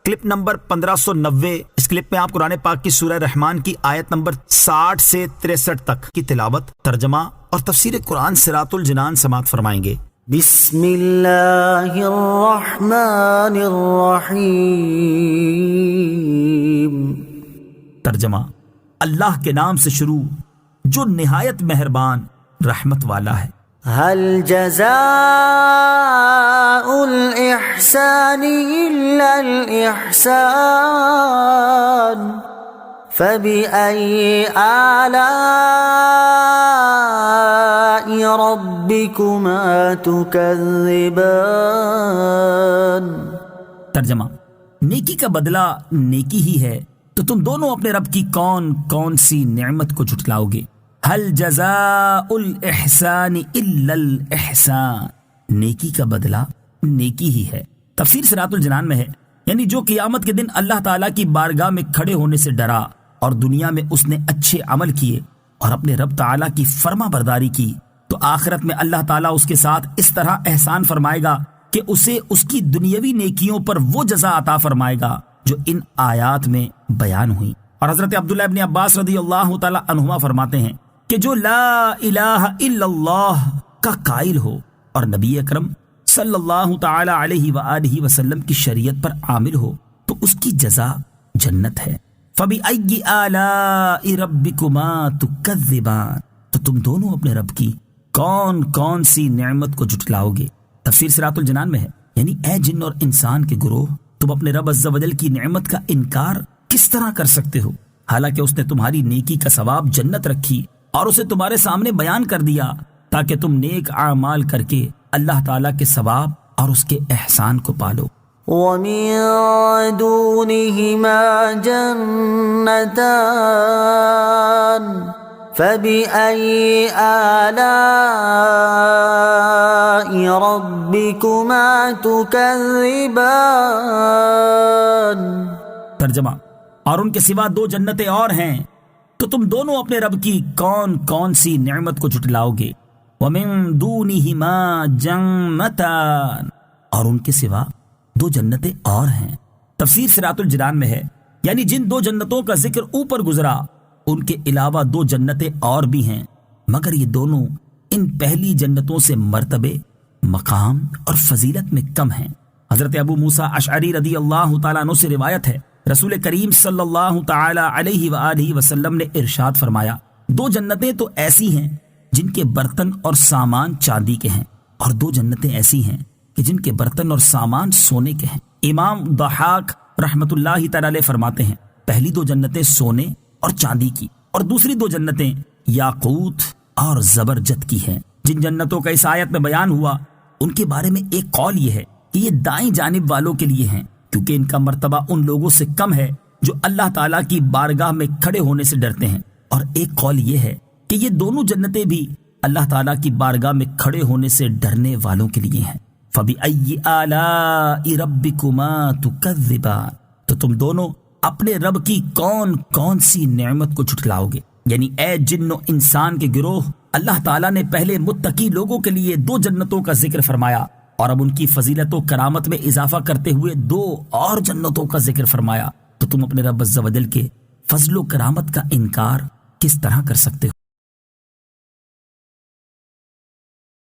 Clip number 1590۔ اس clip میں آپ قرآن پاک کی سورہ رحمان کی آیت نمبر 60 سے 63 تک کی تلاوت، ترجمہ اور تفسیر قرآن صراط الجنان سماعت فرمائیں گے۔ بسم اللہ الرحمن الرحیم۔ ترجمہ، اللہ کے نام سے شروع جو نہایت مہربان رحمت والا ہے۔ هل جزاء الإحسان إلا الإحسان فبأي آلاء ربكما تكذبان۔ ترجمہ، نیکی کا بدلہ نیکی ہی ہے، تو تم دونوں اپنے رب کی کون کون سی نعمت کو جھٹلاؤ گے؟ هل جزاء الاحسان الا الاحسان، نیکی کا بدلہ نیکی ہی ہے۔ تفسیر صراط الجنان میں ہے، یعنی جو قیامت کے دن اللہ تعالیٰ کی بارگاہ میں کھڑے ہونے سے ڈرا اور دنیا میں اس نے اچھے عمل کیے اور اپنے رب تعالیٰ کی فرما برداری کی، تو آخرت میں اللہ تعالیٰ اس کے ساتھ اس طرح احسان فرمائے گا کہ اسے اس کی دنیاوی نیکیوں پر وہ جزا عطا فرمائے گا جو ان آیات میں بیان ہوئی۔ اور حضرت عبداللہ ابن عباس رضی اللہ تعالیٰ عنہما فرماتے ہیں کہ جو لا الہ الا اللہ کا قائل ہو اور نبی اکرم صلی اللہ تعالی علیہ وآلہ وسلم کی شریعت پر عامل ہو تو اس کی جزا جنت ہے۔ فَبِأَيِّ آلَاءِ رَبِّكُمَا تُكَذِّبَانِ، تو تم دونوں اپنے رب کی کون کون سی نعمت کو جھٹلاؤ گے؟ تفسیر صراط الجنان میں ہے، یعنی اے جن اور انسان کے گروہ، تم اپنے رب عز و جل کی نعمت کا انکار کس طرح کر سکتے ہو، حالانکہ اس نے تمہاری نیکی کا ثواب جنت رکھی اور اسے تمہارے سامنے بیان کر دیا تاکہ تم نیک اعمال کر کے اللہ تعالیٰ کے ثواب اور اس کے احسان کو پالو۔ وَمِن دُونِهِمَا جَنَّتَانِ فَبِأَيِّ آلَاءِ رَبِّكُمَا تُكَذِّبَانِ۔ ترجمہ، اور ان کے سوا دو جنتیں اور ہیں، تو تم دونوں اپنے رب کی کون کون سی نعمت کو جھٹلاؤ گے؟ وَمِن دُونِهِمَا جَنَّتَانِ، اور ان کے سوا دو جنتیں اور ہیں۔ تفسیر صراط الجنان میں ہے، یعنی جن دو جنتوں کا ذکر اوپر گزرا ان کے علاوہ دو جنتیں اور بھی ہیں، مگر یہ دونوں ان پہلی جنتوں سے مرتبے، مقام اور فضیلت میں کم ہیں۔ حضرت ابو موسیٰ اشعری رضی اللہ تعالیٰ عنہ سے روایت ہے، رسول کریم صلی اللہ تعالی علیہ وآلہ وسلم نے ارشاد فرمایا، دو جنتیں تو ایسی ہیں جن کے برتن اور سامان چاندی کے ہیں، اور دو جنتیں ایسی ہیں کہ جن کے برتن اور سامان سونے کے ہیں۔ امام ضحاک رحمت اللہ تعالی علیہ فرماتے ہیں، پہلی دو جنتیں سونے اور چاندی کی، اور دوسری دو جنتیں یاقوت اور زبرجد کی ہیں۔ جن جنتوں کا اس آیت میں بیان ہوا ان کے بارے میں ایک قول یہ ہے کہ یہ دائیں جانب والوں کے لیے ہیں، کیونکہ ان کا مرتبہ ان لوگوں سے کم ہے جو اللہ تعالیٰ کی بارگاہ میں کھڑے ہونے سے ڈرتے ہیں، اور ایک قول یہ ہے کہ یہ دونوں جنتیں بھی اللہ تعالیٰ کی بارگاہ میں کھڑے ہونے سے ڈرنے والوں کے لیے ہیں۔ فَبِأَيِّ آلَاءِ رَبِّكُمَا تُكَذِّبَانِ، تو تم دونوں اپنے رب کی کون کون سی نعمت کو جھٹلاؤ گے؟ یعنی اے جن و انسان کے گروہ، اللہ تعالیٰ نے پہلے متقی لوگوں کے لیے دو جنتوں کا ذکر فرمایا اور اب ان کی فضیلت و کرامت میں اضافہ کرتے ہوئے دو اور جنتوں کا ذکر فرمایا، تو تم اپنے رب عز و جل کے فضل و کرامت کا انکار کس طرح کر سکتے ہو؟